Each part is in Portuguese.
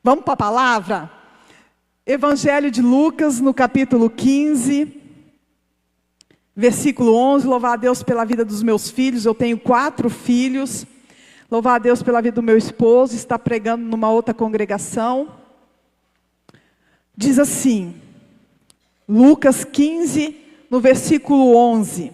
Vamos para a palavra? Evangelho de Lucas, no capítulo 15, versículo 11. Louvar a Deus pela vida dos meus filhos. Eu tenho 4 filhos. Louvar a Deus pela vida do meu esposo. Está pregando numa outra congregação. Diz assim, Lucas 15, no versículo 11.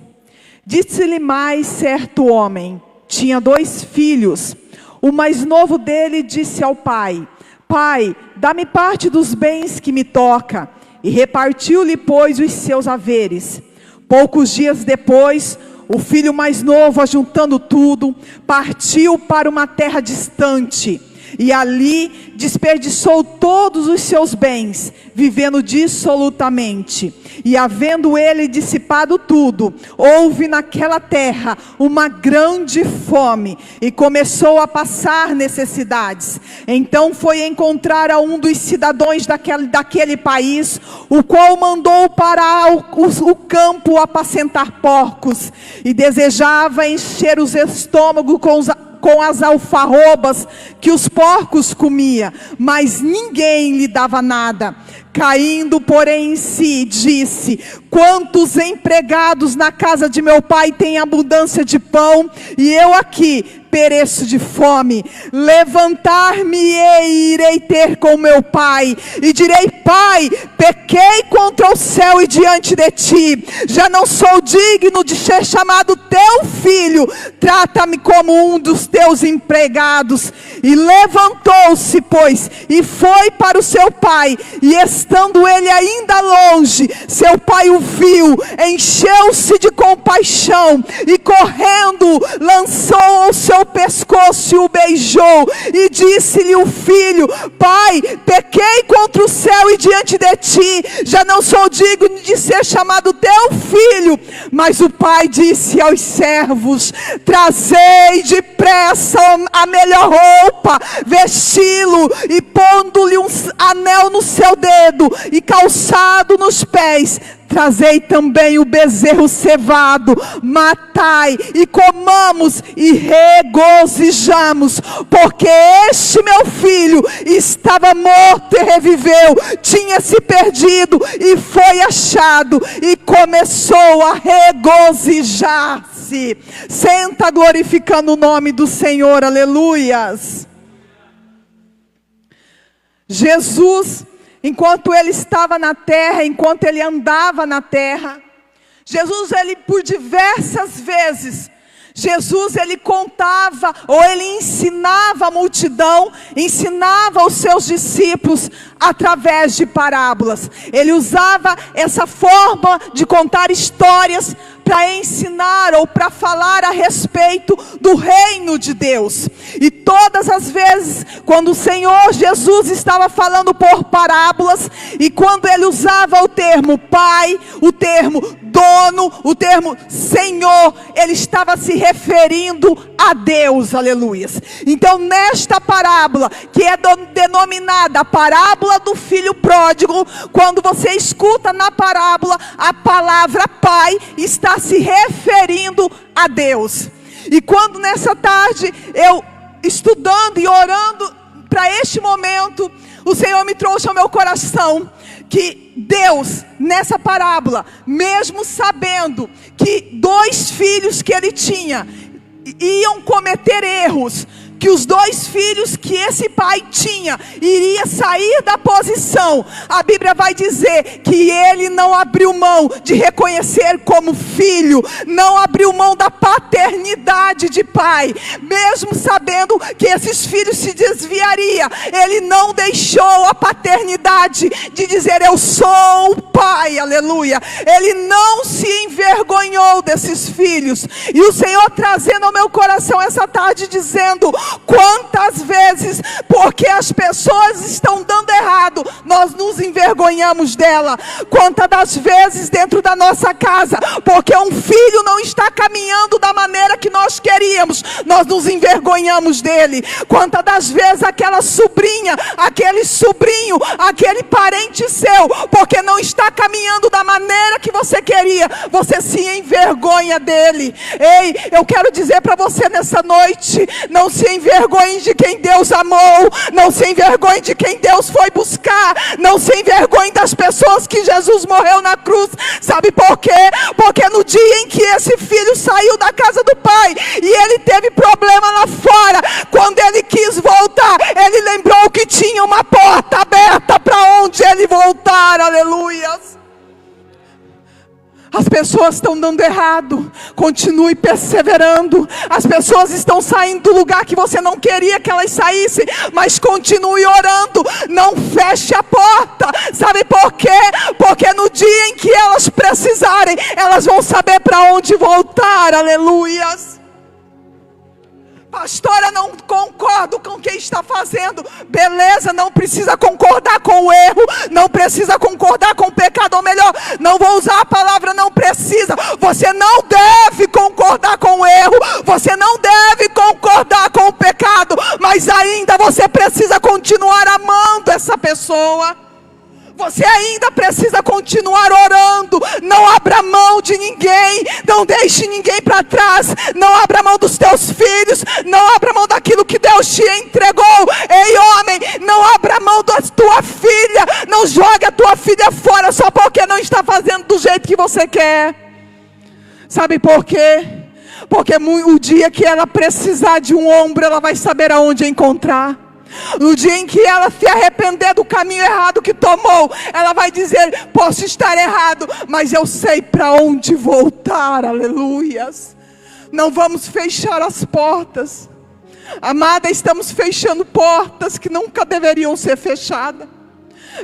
Disse-lhe mais certo homem, tinha 2 filhos. O mais novo dele disse ao pai: Pai, dá-me parte dos bens que me toca. E repartiu-lhe, pois, os seus haveres. Poucos dias depois, o filho mais novo, ajuntando tudo, partiu para uma terra distante. E ali desperdiçou todos os seus bens, vivendo dissolutamente. E havendo ele dissipado tudo, houve naquela terra uma grande fome, e começou a passar necessidades. Então foi encontrar a um dos cidadãos daquele país, o qual mandou para o campo apacentar porcos, e desejava encher os estômagos com as alfarrobas que os porcos comia, mas ninguém lhe dava nada. Caindo, porém, em si, disse: quantos empregados na casa de meu pai têm abundância de pão, e eu aqui pereço de fome. Levantar-me-ei e irei ter com meu pai, e direi: Pai, pequei contra o céu e diante de ti, já não sou digno de ser chamado teu filho, trata-me como um dos teus empregados. E levantou-se, pois, e foi para o seu pai, e estando ele ainda longe, seu pai o viu, encheu-se de compaixão, e correndo, lançou ao seu pescoço e o beijou, e disse-lhe o filho: Pai, pequei contra o céu e diante de ti, já não sou digno de ser chamado teu filho. Mas o pai disse aos servos: trazei depressa a melhor roupa, vesti-lo, e pondo-lhe um anel no seu dedo e calçado nos pés, trazei também o bezerro cevado, matai e comamos e regozijamos, porque este meu filho estava morto e reviveu, tinha se perdido e foi achado, e começou a regozijar-se. Senta glorificando o nome do Senhor, aleluias. Jesus, enquanto ele estava na terra, enquanto ele andava na terra, Jesus, ele por diversas vezes, Jesus, ele contava, ou ele ensinava a multidão, ensinava os seus discípulos através de parábolas. Ele usava essa forma de contar histórias para ensinar ou para falar a respeito do reino de Deus. E todas as vezes, quando o Senhor Jesus estava falando por parábolas, e quando ele usava o termo Pai, o termo dono, o termo Senhor, ele estava se referindo a Deus, aleluias. Então nesta parábola, que é denominada a parábola do filho pródigo, quando você escuta na parábola a palavra Pai, está se referindo a Deus. E quando nessa tarde eu estudando e orando para este momento, o Senhor me trouxe ao meu coração que Deus, nessa parábola, mesmo sabendo que 2 filhos que ele tinha iam cometer erros, que os 2 filhos que esse pai tinha iria sair da posição, a Bíblia vai dizer que ele não abriu mão de reconhecer como filho, não abriu mão da paternidade de pai, mesmo sabendo que esses filhos se desviariam, ele não deixou a paternidade de dizer: eu sou o pai, aleluia. Ele não se envergonhou desses filhos. E o Senhor trazendo ao meu coração essa tarde, dizendo: quantas vezes, porque as pessoas estão dando errado, nós nos envergonhamos dela. Quantas das vezes dentro da nossa casa, porque um filho não está caminhando da maneira que nós queríamos, nós nos envergonhamos dele. Quantas das vezes aquela sobrinha, aquele sobrinho, aquele parente seu, porque não está caminhando da maneira que você queria, você se envergonha dele. Ei, eu quero dizer para você nessa noite: não se envergonhe de quem Deus amou. Não se envergonhe de quem Deus foi buscar. Não se envergonhe das pessoas que Jesus morreu na cruz. Sabe por quê? Porque no dia em que esse filho saiu da casa do pai e ele teve problema lá fora, quando ele quis voltar, ele lembrou que tinha uma porta aberta para onde ele voltar. Aleluias. As pessoas estão dando errado, continue perseverando. As pessoas estão saindo do lugar que você não queria que elas saíssem, mas continue orando, não feche a porta. Sabe por quê? Porque no dia em que elas precisarem, elas vão saber para onde voltar. Aleluias. Pastora, não concordo com o que está fazendo. Beleza, não precisa concordar com o erro, não precisa concordar com o pecado, ou melhor, não vou usar a palavra não precisa. Você não deve concordar com o erro, você não deve concordar com o pecado, mas ainda você precisa continuar amando essa pessoa. Você ainda precisa continuar orando. Não abra mão de ninguém. Não deixe ninguém para trás. Não abra mão dos teus filhos. Não abra mão daquilo que Deus te entregou. Ei, homem, não abra mão da tua filha. Não jogue a tua filha fora só porque não está fazendo do jeito que você quer. Sabe por quê? Porque o dia que ela precisar de um ombro, ela vai saber aonde encontrar. No dia em que ela se arrepender do caminho errado que tomou, ela vai dizer: posso estar errado, mas eu sei para onde voltar. Aleluias. Não vamos fechar as portas. Amada, estamos fechando portas que nunca deveriam ser fechadas.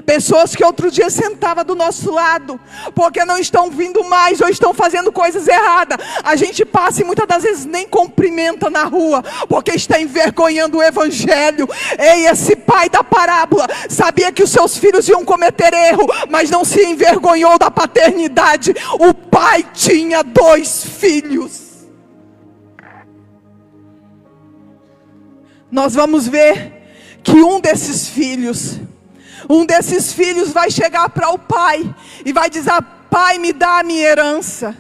Pessoas que outro dia sentavam do nosso lado, porque não estão vindo mais, ou estão fazendo coisas erradas, a gente passa e muitas das vezes nem cumprimenta na rua, porque está envergonhando o evangelho. Ei, esse pai da parábola sabia que os seus filhos iam cometer erro, mas não se envergonhou da paternidade. O pai tinha 2 filhos. Nós vamos ver que um desses filhos vai chegar para o pai e vai dizer: pai, me dá a minha herança.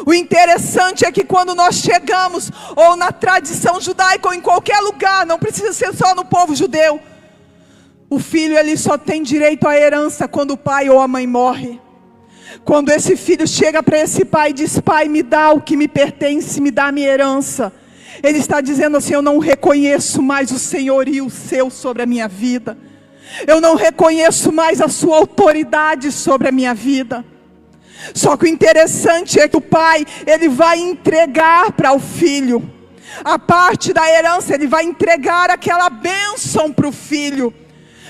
O interessante é que quando nós chegamos, ou na tradição judaica, ou em qualquer lugar, não precisa ser só no povo judeu, o filho ele só tem direito à herança quando o pai ou a mãe morre. Quando esse filho chega para esse pai e diz: pai, me dá o que me pertence, me dá a minha herança, ele está dizendo assim: eu não reconheço mais o senhorio seu sobre a minha vida. Eu não reconheço mais a sua autoridade sobre a minha vida. Só que o interessante é que o pai, ele vai entregar para o filho a parte da herança, ele vai entregar aquela bênção para o filho.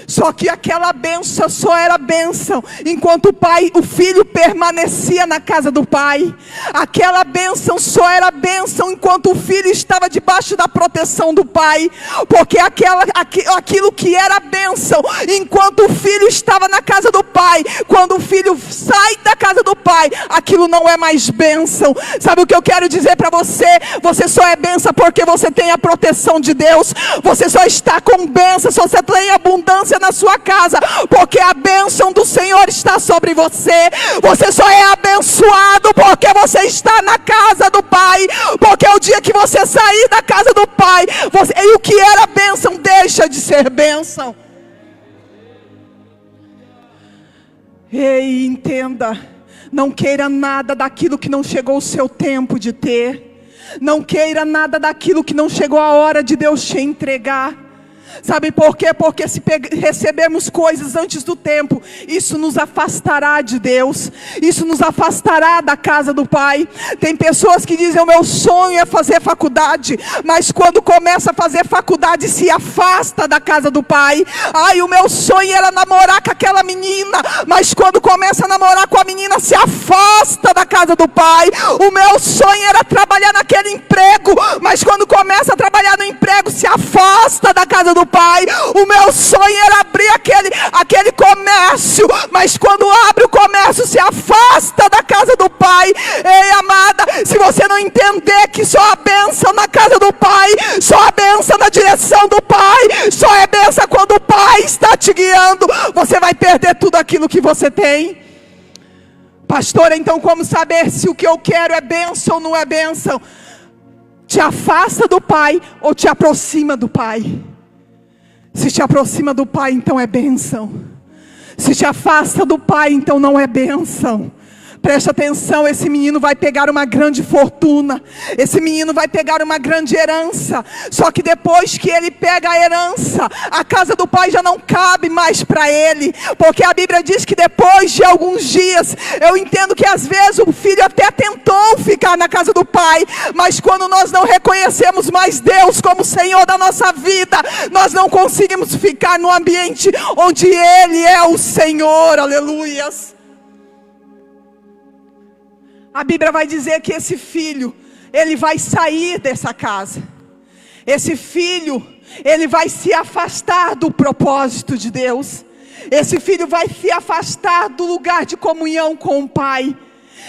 Só que aquela bênção só era bênção enquanto o filho permanecia na casa do pai. Aquela bênção só era bênção enquanto o filho estava debaixo da proteção do pai. Porque aquilo que era bênção enquanto o filho estava na casa do pai, quando o filho sai da casa do pai, aquilo não é mais bênção. Sabe o que eu quero dizer para você? Você só é bênção porque você tem a proteção de Deus. Você só está com bênção se você tem abundância na sua casa, porque a bênção do Senhor está sobre você. Você só é abençoado porque você está na casa do pai. Porque o dia que você sair da casa do pai, e o que era bênção deixa de ser bênção. Ei, entenda, não queira nada daquilo que não chegou o seu tempo de ter. Não queira nada daquilo que não chegou a hora de Deus te entregar. Sabe por quê? Porque se recebermos coisas antes do tempo, isso nos afastará de Deus, isso nos afastará da casa do Pai. Tem pessoas que dizem: o meu sonho é fazer faculdade, mas quando começa a fazer faculdade se afasta da casa do Pai. Ai, o meu sonho era namorar com aquela menina, mas quando começa a namorar com a menina se afasta da casa do Pai. O meu sonho era trabalhar naquele emprego, mas quando começa a trabalhar no emprego se afasta da casa do Pai. O meu sonho era abrir aquele comércio, mas quando abre o comércio se afasta da casa do Pai. Ei, amada, se você não entender que só a bênção na casa do Pai, só a bênção na direção do Pai, só é bênção quando o Pai está te guiando, você vai perder tudo aquilo que você tem. Pastor, então como saber se o que eu quero é bênção ou não é bênção? Te afasta do Pai ou te aproxima do Pai? Se te aproxima do Pai, então é bênção. Se te afasta do Pai, então não é bênção. Preste atenção, esse menino vai pegar uma grande fortuna. Esse menino vai pegar uma grande herança. Só que depois que ele pega a herança, a casa do pai já não cabe mais para ele. Porque a Bíblia diz que depois de alguns dias, eu entendo que às vezes o filho até tentou ficar na casa do pai. Mas quando nós não reconhecemos mais Deus como Senhor da nossa vida, nós não conseguimos ficar no ambiente onde Ele é o Senhor. Aleluias. A Bíblia vai dizer que esse filho, ele vai sair dessa casa. Esse filho, ele vai se afastar do propósito de Deus. Esse filho vai se afastar do lugar de comunhão com o Pai.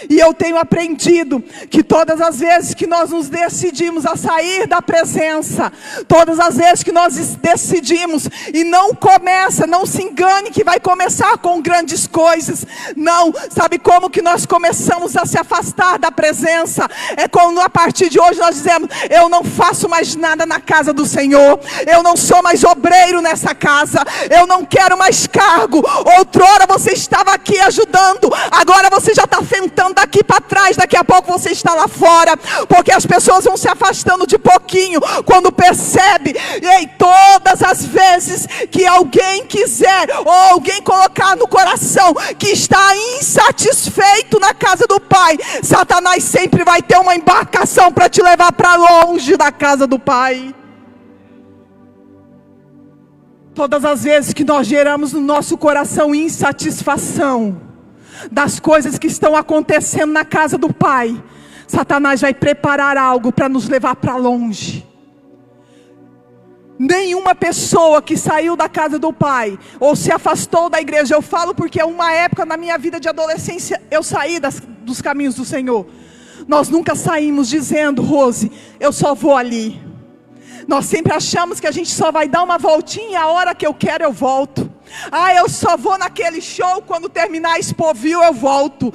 E eu tenho aprendido que todas as vezes que nós nos decidimos a sair da presença, todas as vezes que nós decidimos, e não começa, não se engane que vai começar com grandes coisas, não, sabe como que nós começamos a se afastar da presença? É quando a partir de hoje nós dizemos, eu não faço mais nada na casa do Senhor, eu não sou mais obreiro nessa casa, eu não quero mais cargo. Outrora você estava aqui ajudando, agora você já está sentando daqui para trás, daqui a pouco você está lá fora, porque as pessoas vão se afastando de pouquinho, quando percebe. E todas as vezes que alguém quiser, ou alguém colocar no coração, que está insatisfeito na casa do Pai, Satanás sempre vai ter uma embarcação para te levar para longe da casa do Pai. Todas as vezes que nós geramos no nosso coração insatisfação das coisas que estão acontecendo na casa do Pai, Satanás vai preparar algo para nos levar para longe. Nenhuma pessoa que saiu da casa do Pai, ou se afastou da igreja, eu falo porque uma época na minha vida de adolescência, eu saí dos caminhos do Senhor. Nós nunca saímos dizendo, Rose, eu só vou ali. Nós sempre achamos que a gente só vai dar uma voltinha e a hora que eu quero eu volto. Eu só vou naquele show, quando terminar a Expoville eu volto.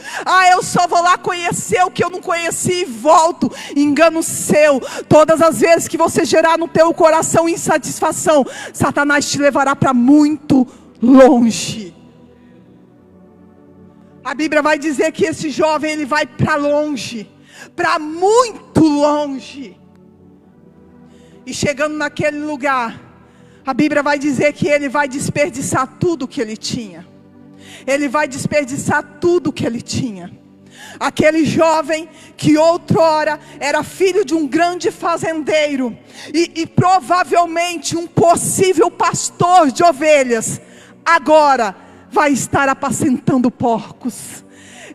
Eu só vou lá conhecer o que eu não conheci e volto. Engano seu. Todas as vezes que você gerar no teu coração insatisfação, Satanás te levará para muito longe. A Bíblia vai dizer que esse jovem, ele vai para longe, para muito longe. E chegando naquele lugar, a Bíblia vai dizer que ele vai desperdiçar tudo que ele tinha. Ele vai desperdiçar tudo que ele tinha. Aquele jovem que outrora era filho de um grande fazendeiro e provavelmente um possível pastor de ovelhas, agora vai estar apacentando porcos.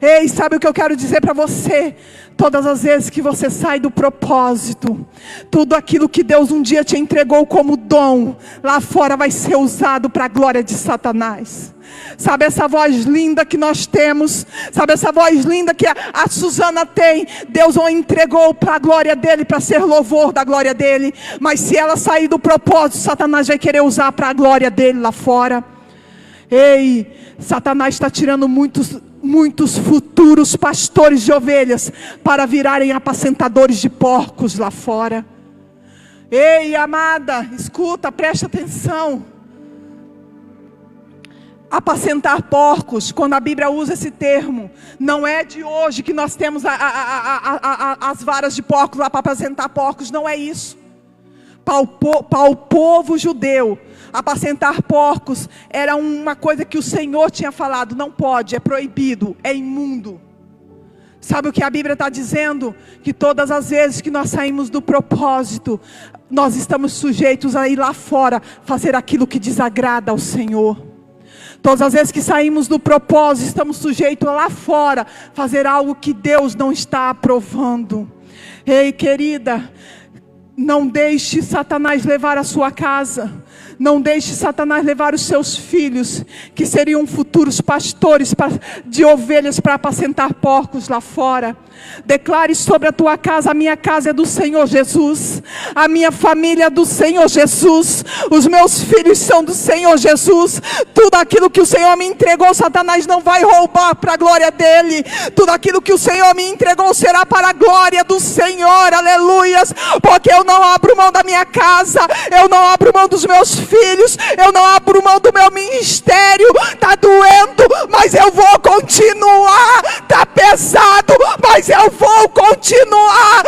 Ei, sabe o que eu quero dizer para você? Todas as vezes que você sai do propósito, tudo aquilo que Deus um dia te entregou como dom, lá fora vai ser usado para a glória de Satanás. Sabe essa voz linda que nós temos? Sabe essa voz linda que a Suzana tem? Deus a entregou para a glória dele, para ser louvor da glória dele. Mas se ela sair do propósito, Satanás vai querer usar para a glória dele lá fora. Ei, Satanás está tirando muitos futuros pastores de ovelhas para virarem apacentadores de porcos lá fora. Ei, amada, escuta, presta atenção. Apacentar porcos, quando a Bíblia usa esse termo, não é de hoje que nós temos as varas de porcos lá para apacentar porcos, não é isso. Para o povo judeu, apacentar porcos era uma coisa que o Senhor tinha falado, não pode, é proibido, é imundo. Sabe o que a Bíblia está dizendo? Que todas as vezes que nós saímos do propósito, nós estamos sujeitos a ir lá fora, fazer aquilo que desagrada ao Senhor. Todas as vezes que saímos do propósito, estamos sujeitos a lá fora, fazer algo que Deus não está aprovando. Ei, querida, não deixe Satanás levar a sua casa. Não deixe Satanás levar os seus filhos, que seriam futuros pastores de ovelhas para apacentar porcos lá fora. Declare sobre a tua casa: a minha casa é do Senhor Jesus, a minha família é do Senhor Jesus, os meus filhos são do Senhor Jesus. Tudo aquilo que o Senhor me entregou, Satanás não vai roubar para a glória dele. Tudo aquilo que o Senhor me entregou será para a glória do Senhor, aleluias. Porque eu não abro mão da minha casa, eu não abro mão dos meus filhos, eu não abro mão do meu ministério. Está doendo, mas eu vou continuar. Está pesado, mas eu vou continuar.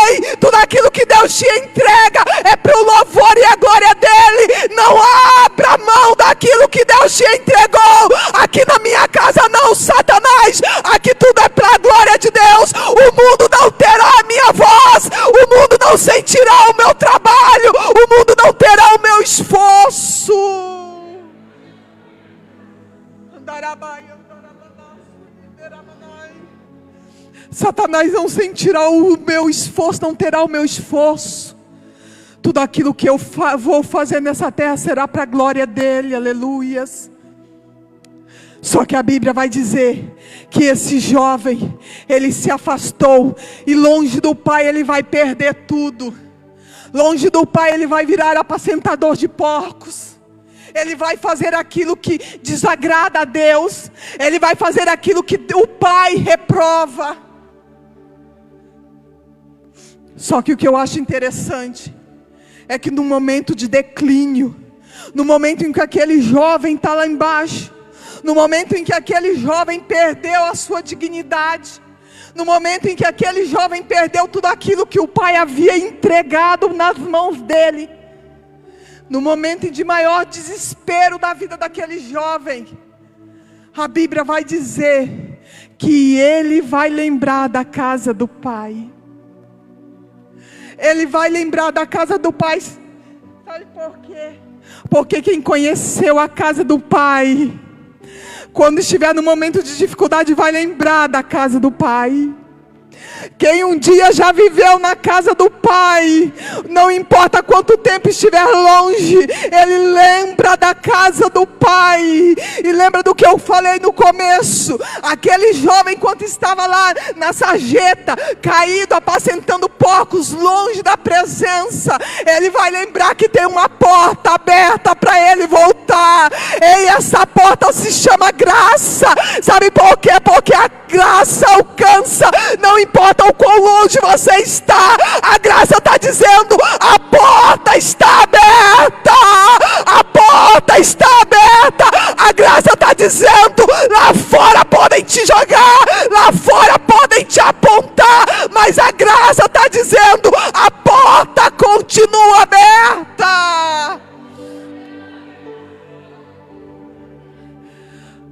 Ei, tudo aquilo que Deus te entrega é para o louvor e a glória dele. Não abra mão daquilo que Deus te entregou. Aqui na minha casa não, Satanás. Aqui tudo é para a glória de Deus. O mundo não terá a minha voz, o mundo não sentirá o meu trabalho, o mundo não terá o meu esforço. Satanás não sentirá o meu esforço, não terá o meu esforço. Tudo aquilo que eu vou fazer nessa terra será para a glória dele, aleluias. Só que a Bíblia vai dizer que esse jovem, ele se afastou, e longe do pai ele vai perder tudo. Longe do pai ele vai virar apacentador de porcos. Ele vai fazer aquilo que desagrada a Deus. Ele vai fazer aquilo que o pai reprova. Só que o que eu acho interessante é que no momento de declínio, no momento em que aquele jovem está lá embaixo, no momento em que aquele jovem perdeu a sua dignidade, no momento em que aquele jovem perdeu tudo aquilo que o pai havia entregado nas mãos dele, no momento de maior desespero da vida daquele jovem, a Bíblia vai dizer que ele vai lembrar da casa do pai. Ele vai lembrar da casa do pai. Sabe por quê? Porque quem conheceu a casa do pai, quando estiver no momento de dificuldade, vai lembrar da casa do pai. Quem um dia já viveu na casa do pai, não importa quanto tempo estiver longe, ele lembra da casa do pai. E lembra do que eu falei no começo: aquele jovem, quando estava lá na sarjeta, caído, apacentando porcos, longe da presença, ele vai lembrar que tem uma porta aberta para ele voltar. E essa porta se chama graça. Sabe por quê? Porque a graça alcança, não importa o quão longe você está, a graça está dizendo: a porta está aberta, a porta está aberta. A graça está dizendo: lá fora podem te jogar, lá fora podem te apontar, mas a graça está dizendo: a porta continua aberta.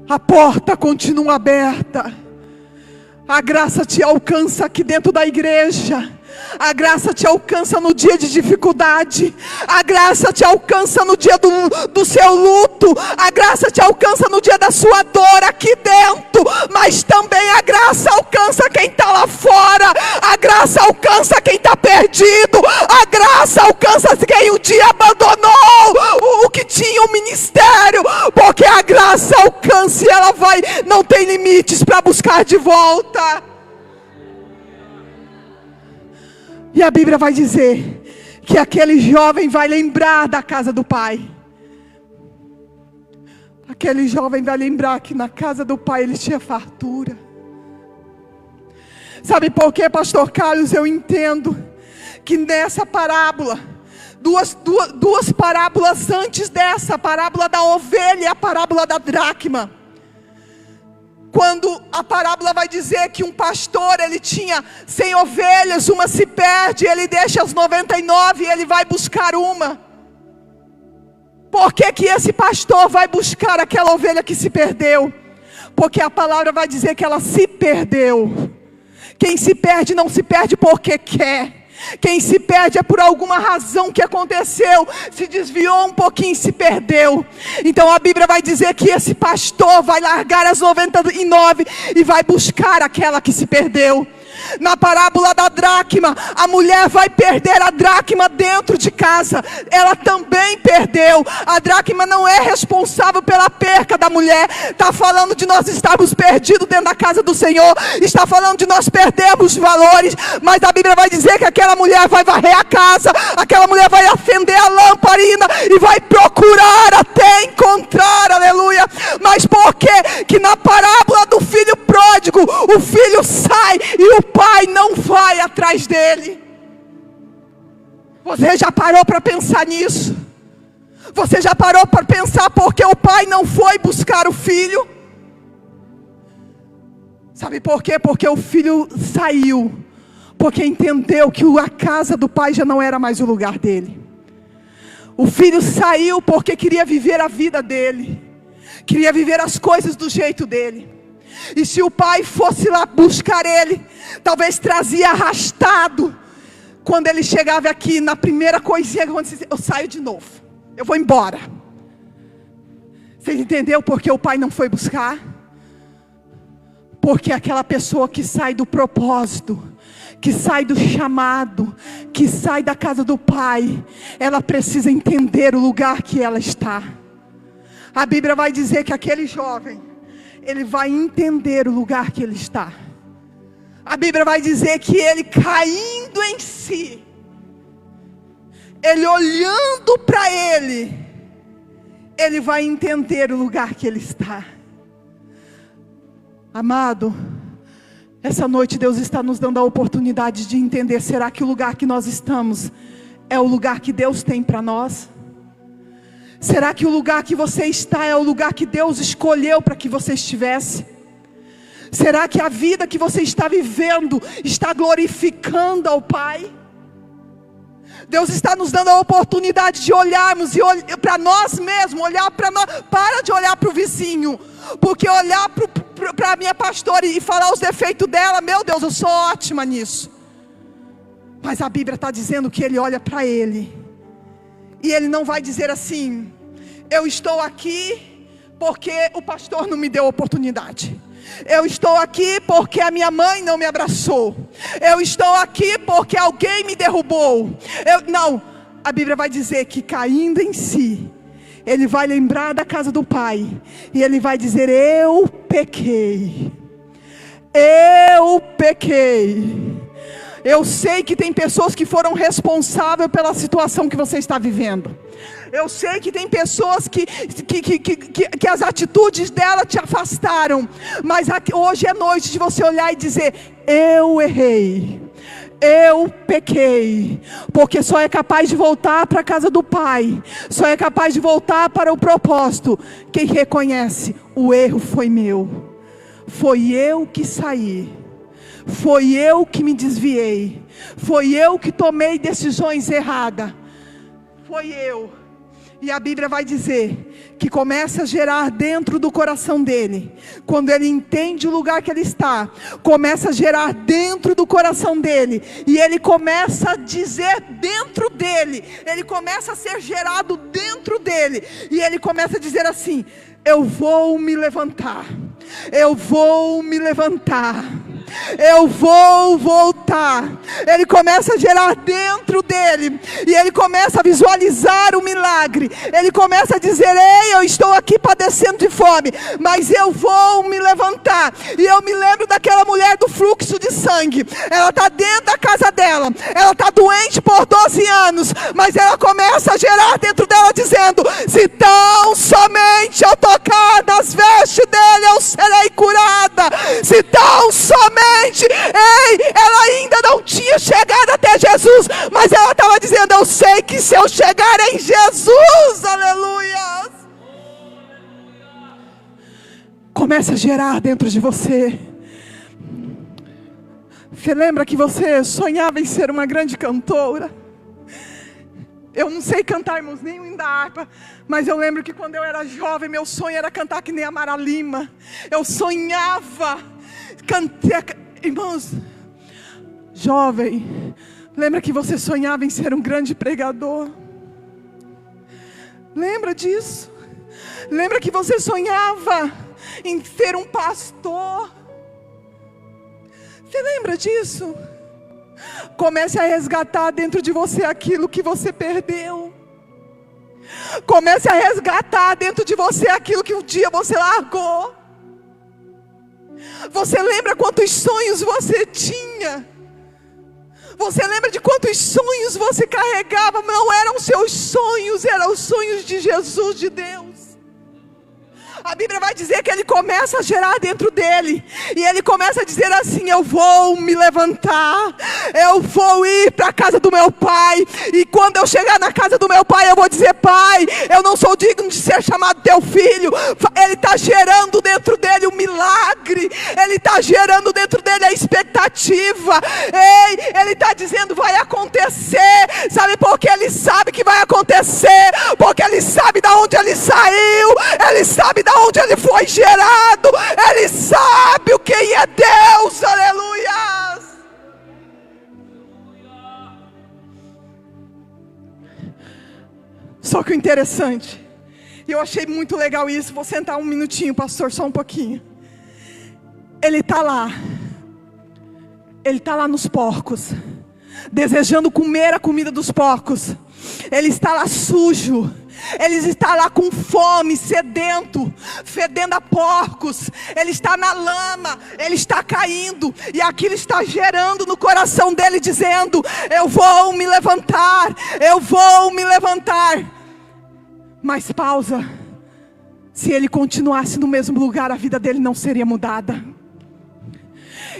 A porta continua aberta. A graça te alcança aqui dentro da igreja. A graça te alcança no dia de dificuldade. A graça te alcança no dia do seu luto. A graça te alcança no dia da sua dor aqui dentro. Mas também a graça alcança quem está lá fora. A graça alcança quem está perdido. A graça alcança quem um dia abandonou o que tinha o ministério. Porque a graça alcança e ela não tem limites para buscar de volta. E a Bíblia vai dizer que aquele jovem vai lembrar da casa do pai. Aquele jovem vai lembrar que na casa do pai ele tinha fartura. Sabe por quê, pastor Carlos? Eu entendo que nessa parábola, duas parábolas antes dessa, a parábola da ovelha e a parábola da dracma, quando a parábola vai dizer que um pastor, ele tinha 100 ovelhas, uma se perde, ele deixa as 99 e ele vai buscar uma. Por que que esse pastor vai buscar aquela ovelha que se perdeu? Porque a palavra vai dizer que ela se perdeu. Quem se perde não se perde porque quer. Quem se perde é por alguma razão que aconteceu, se desviou um pouquinho e se perdeu. Então a Bíblia vai dizer que esse pastor vai largar as 99 e vai buscar aquela que se perdeu. Na parábola da dracma, a mulher vai perder a dracma dentro de casa. Ela também perdeu. A dracma não é responsável pela perca da mulher. Está falando de nós estarmos perdidos dentro da casa do Senhor. Está falando de nós perdermos valores. Mas a Bíblia vai dizer que aquela mulher vai varrer a casa. Aquela mulher vai acender a lamparina e vai procurar até encontrar. Aleluia. Mas por que na parábola do filho pródigo, o filho sai e o pai não vai atrás dele? Você já parou para pensar nisso? Você já parou para pensar porque o pai não foi buscar o filho? Sabe por quê? Porque o filho saiu, porque entendeu que a casa do pai já não era mais o lugar dele. O filho saiu porque queria viver a vida dele, queria viver as coisas do jeito dele. E se o pai fosse lá buscar ele, talvez trazia arrastado. Quando ele chegava aqui, na primeira coisinha que aconteceu, eu saio de novo, eu vou embora. Você entendeu porque o pai não foi buscar? Porque aquela pessoa que sai do propósito, que sai do chamado, que sai da casa do pai, ela precisa entender o lugar que ela está. A Bíblia vai dizer que aquele jovem, ele vai entender o lugar que ele está. A Bíblia vai dizer que ele caindo em si, ele olhando para ele vai entender o lugar que ele está. Amado, essa noite Deus está nos dando a oportunidade de entender, será que o lugar que nós estamos é o lugar que Deus tem para nós? Será que o lugar que você está é o lugar que Deus escolheu para que você estivesse? Será que a vida que você está vivendo está glorificando ao Pai? Deus está nos dando a oportunidade de olharmos para nós mesmos, olhar para nós. Para de olhar para o vizinho, porque olhar para a minha pastora e falar os defeitos dela, meu Deus, eu sou ótima nisso. Mas a Bíblia está dizendo que ele olha para ele, e ele não vai dizer assim: eu estou aqui porque o pastor não me deu oportunidade. Eu estou aqui porque a minha mãe não me abraçou. Eu estou aqui porque alguém me derrubou. Não, a Bíblia vai dizer que caindo em si, ele vai lembrar da casa do pai, e ele vai dizer: eu pequei. Eu pequei. Eu sei que tem pessoas que foram responsáveis pela situação que você está vivendo. Eu sei que tem pessoas que as atitudes dela te afastaram. Mas hoje é noite de você olhar e dizer: eu errei, eu pequei. Porque só é capaz de voltar para a casa do Pai, só é capaz de voltar para o propósito quem reconhece: o erro foi meu, foi eu que saí, foi eu que me desviei, foi eu que tomei decisões erradas, foi eu. E a Bíblia vai dizer que começa a gerar dentro do coração dele, quando ele entende o lugar que ele está, começa a gerar dentro do coração dele, e ele começa a dizer dentro dele, ele começa a ser gerado dentro dele, e ele começa a dizer assim: eu vou me levantar, eu vou me levantar, eu vou voltar. Ele começa a gerar dentro dele, e ele começa a visualizar o milagre. Ele começa a dizer: ei, eu estou aqui padecendo de fome, mas eu vou me levantar. E eu me lembro daquela mulher do fluxo de sangue. Ela está dentro da casa dela, ela está doente por 12 anos, mas ela começa a gerar dentro dela dizendo: se tão somente eu tocar nas vestes dele, eu serei curada. Se tão somente, ei, ela ainda não tinha chegado até Jesus, mas ela estava dizendo: eu sei que se eu chegar em Jesus, aleluia. Começa a gerar dentro de você. Você lembra que você sonhava em ser uma grande cantora? Eu não sei cantar, irmãos, nem o hino da harpa, mas eu lembro que quando eu era jovem, meu sonho era cantar que nem a Mara Lima. Eu sonhava cantar. Irmãos, jovem, lembra que você sonhava em ser um grande pregador? Lembra disso? Lembra que você sonhava em ser um pastor? Você lembra disso? Comece a resgatar dentro de você aquilo que você perdeu. Comece a resgatar dentro de você aquilo que um dia você largou. Você lembra quantos sonhos você tinha? Você lembra de quantos sonhos você carregava? Não eram seus sonhos, eram os sonhos de Jesus, de Deus. A Bíblia vai dizer que ele começa a gerar dentro dele. E ele começa a dizer assim: eu vou me levantar, eu vou ir para a casa do meu pai. E quando eu chegar na casa do meu pai, eu vou dizer: pai, eu não sou digno de ser chamado teu filho. Ele está gerando dentro dele um milagre. Ele está gerando dentro dele a expectativa. Ei, ele está dizendo: vai acontecer. Sabe por que ele sabe que vai acontecer? Porque ele sabe de onde ele saiu. Ele sabe de onde ele foi gerado. Ele sabe o que é Deus. Aleluia. Só que o interessante, e eu achei muito legal isso. Vou sentar um minutinho, pastor, só um pouquinho. Ele está lá. Ele está lá nos porcos, desejando comer a comida dos porcos. Ele está lá sujo. Ele está lá com fome, sedento, fedendo a porcos. Ele está na lama, ele está caindo. E aquilo está gerando no coração dele, dizendo: eu vou me levantar, eu vou me levantar. Mas pausa. Se ele continuasse no mesmo lugar, a vida dele não seria mudada.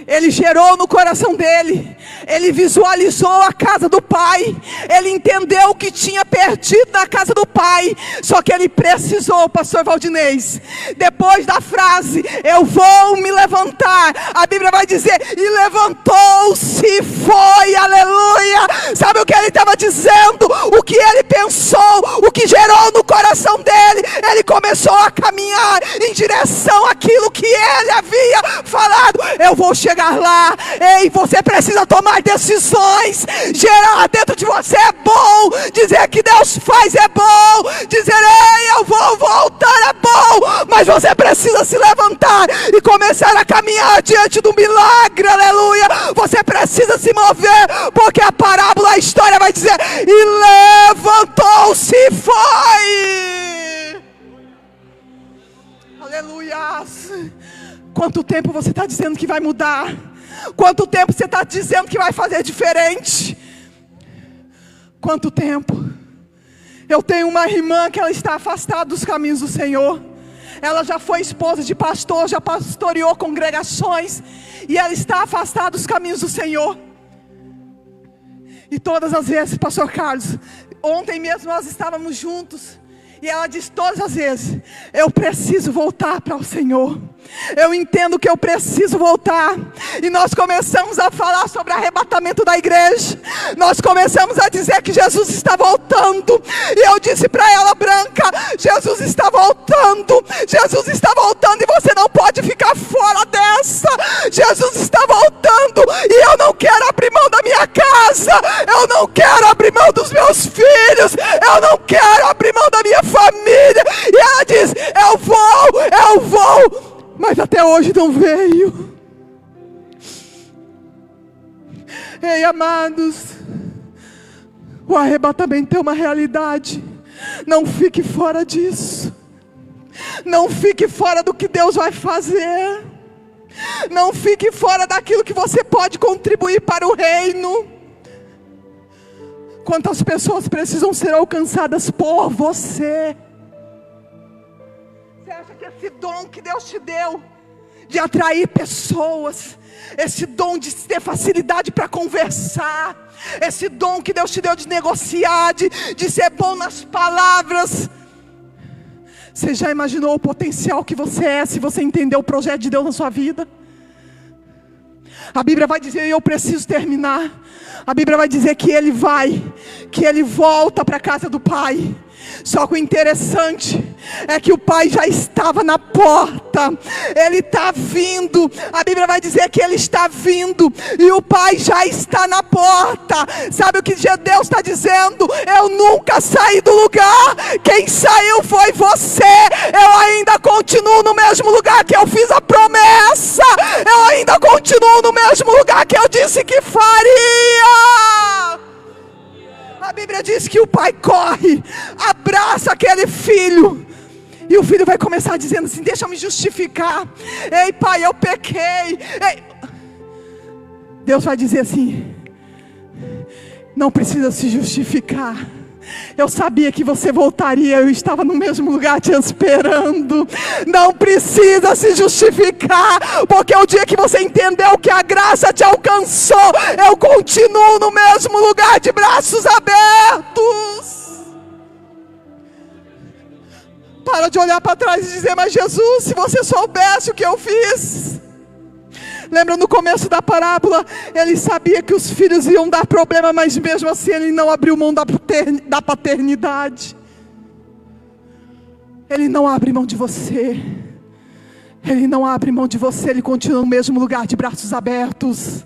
Ele gerou no coração dele. Ele visualizou a casa do pai. Ele entendeu o que tinha perdido na casa do pai. Só que ele precisou, pastor Valdinez, depois da frase: eu vou me levantar, a Bíblia vai dizer: e levantou-se e foi. Aleluia. Sabe o que ele estava dizendo? O que ele pensou, o que gerou no coração dele. Ele começou a caminhar em direção àquilo que ele havia falado: eu vou chegar lá. Ei, você precisa tomar decisões. Gerar dentro de você é bom. Dizer que Deus faz é bom. Dizer: ei, eu vou voltar é bom. Mas você precisa se levantar e começar a caminhar diante do milagre. Aleluia. Você precisa se mover, porque a parábola, a história vai dizer: e levantou-se e foi. Aleluia. Quanto tempo você está dizendo que vai mudar? Quanto tempo você está dizendo que vai fazer diferente? Quanto tempo? Eu tenho uma irmã que ela está afastada dos caminhos do Senhor. Ela já foi esposa de pastor, já pastoreou congregações, e ela está afastada dos caminhos do Senhor. E todas as vezes, pastor Carlos, ontem mesmo nós estávamos juntos, e ela diz todas as vezes: eu preciso voltar para o Senhor. Eu entendo que eu preciso voltar. E nós começamos a falar sobre arrebatamento da igreja. Nós começamos a dizer que Jesus está voltando. E eu disse para ela: Branca, Jesus está voltando. Jesus está voltando e você não pode ficar fora dessa. Jesus está voltando e eu não quero abrir mão da minha casa. Eu não quero abrir mão dos meus filhos. Eu não quero abrir mão da minha família. E ela diz: eu vou. Mas até hoje não veio. Ei, amados, o arrebatamento é uma realidade. Não fique fora disso. Não fique fora do que Deus vai fazer. Não fique fora daquilo que você pode contribuir para o reino. Quantas pessoas precisam ser alcançadas por você? Você acha que esse dom que Deus te deu, de atrair pessoas, esse dom de ter facilidade para conversar, esse dom que Deus te deu de negociar, de ser bom nas palavras, você já imaginou o potencial que você é, se você entender o projeto de Deus na sua vida? A Bíblia vai dizer, e eu preciso terminar, a Bíblia vai dizer que ele volta para a casa do Pai. Só que o interessante é que o pai já estava na porta. Ele está vindo. A Bíblia vai dizer que ele está vindo e o pai já está na porta. Sabe o que Deus está dizendo? Eu nunca saí do lugar. Quem saiu foi você. Eu ainda continuo no mesmo lugar que eu fiz a promessa. Eu ainda continuo no mesmo lugar que eu disse que faria. A Bíblia diz que o pai corre, abraça aquele filho. E o filho vai começar dizendo assim: deixa eu me justificar. Ei, pai, eu pequei. Ei. Deus vai dizer assim: não precisa se justificar. Eu sabia que você voltaria, eu estava no mesmo lugar te esperando. Não precisa se justificar, porque o dia que você entendeu que a graça te alcançou, eu continuo no mesmo lugar de braços abertos. Para de olhar para trás e dizer: mas Jesus, se você soubesse o que eu fiz. Lembra no começo da parábola, ele sabia que os filhos iam dar problema, mas mesmo assim ele não abriu mão da paternidade. Ele não abre mão de você. Ele não abre mão de você, ele continua no mesmo lugar de braços abertos.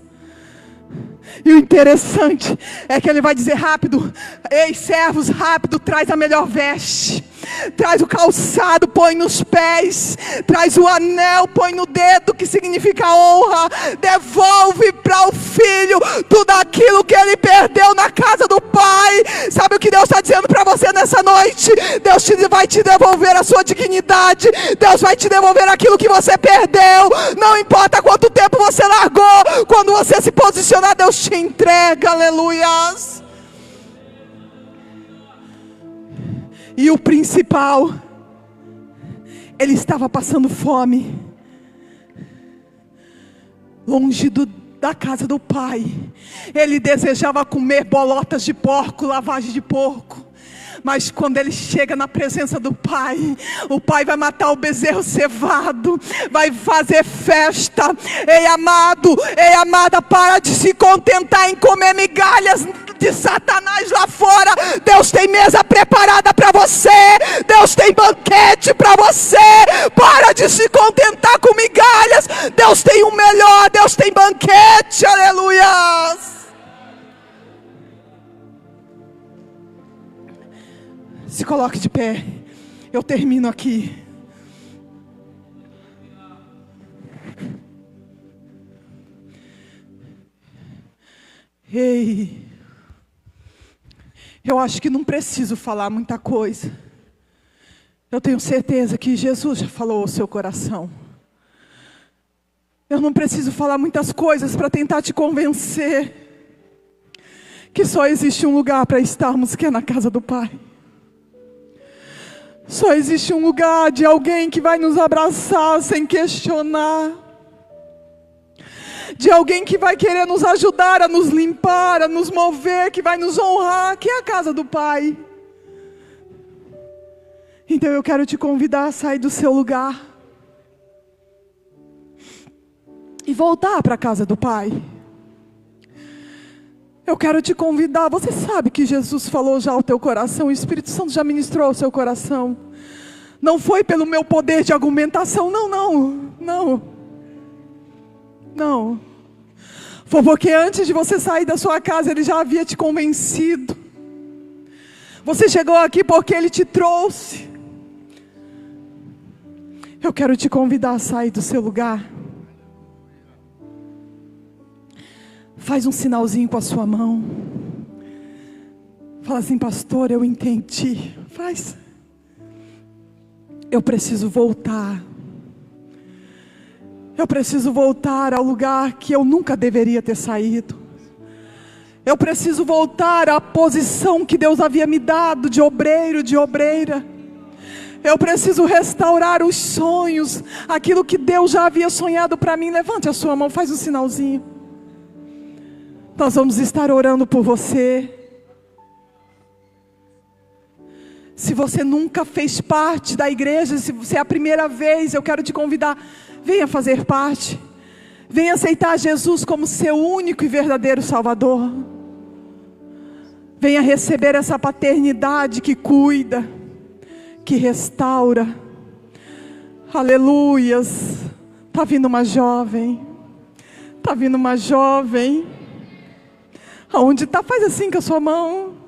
E o interessante é que ele vai dizer: rápido, ei servos, rápido, traz a melhor veste, traz o calçado, põe nos pés, traz o anel, põe no dedo, que significa honra. Devolve para o filho tudo aquilo que ele perdeu na casa do pai. Sabe o que Deus está dizendo para você nessa noite? Deus vai te devolver a sua dignidade. Deus vai te devolver aquilo que você perdeu. Não importa quanto tempo você largou, quando você se posicionar, Deus te entrega. Aleluias. E o principal, ele estava passando fome, longe da casa do pai. Ele desejava comer bolotas de porco, lavagem de porco. Mas quando ele chega na presença do pai, o pai vai matar o bezerro cevado, vai fazer festa. Ei amado, ei amada, para de se contentar em comer migalhas de Satanás lá fora. Deus tem mesa preparada para você. Deus tem banquete para você. Para de se contentar com migalhas. Deus tem o melhor. Deus tem banquete. Aleluia. Se coloque de pé. Eu termino aqui. Ei, eu acho que não preciso falar muita coisa. Eu tenho certeza que Jesus já falou ao seu coração. Eu não preciso falar muitas coisas para tentar te convencer que só existe um lugar para estarmos, que é na casa do Pai. Só existe um lugar de alguém que vai nos abraçar sem questionar. De alguém que vai querer nos ajudar a nos limpar, a nos mover, que vai nos honrar, que é a casa do Pai. Então eu quero te convidar a sair do seu lugar e voltar para a casa do Pai. Eu quero te convidar. Você sabe que Jesus falou já ao teu coração, o Espírito Santo já ministrou ao seu coração. Não foi pelo meu poder de argumentação, não. Foi porque antes de você sair da sua casa, Ele já havia te convencido. Você chegou aqui porque Ele te trouxe. Eu quero te convidar a sair do seu lugar. Faz um sinalzinho com a sua mão. Fala assim: pastor, eu entendi. Faz. Eu preciso voltar. Eu preciso voltar ao lugar que eu nunca deveria ter saído. Eu preciso voltar à posição que Deus havia me dado de obreiro, de obreira. Eu preciso restaurar os sonhos, aquilo que Deus já havia sonhado para mim. Levante a sua mão, faz um sinalzinho. Nós vamos estar orando por você. Se você nunca fez parte da igreja, se é a primeira vez, eu quero te convidar, venha fazer parte. Venha aceitar Jesus como seu único e verdadeiro Salvador. Venha receber essa paternidade que cuida, que restaura. Aleluias. Está vindo uma jovem. Está vindo uma jovem. Aonde está? Faz assim com a sua mão.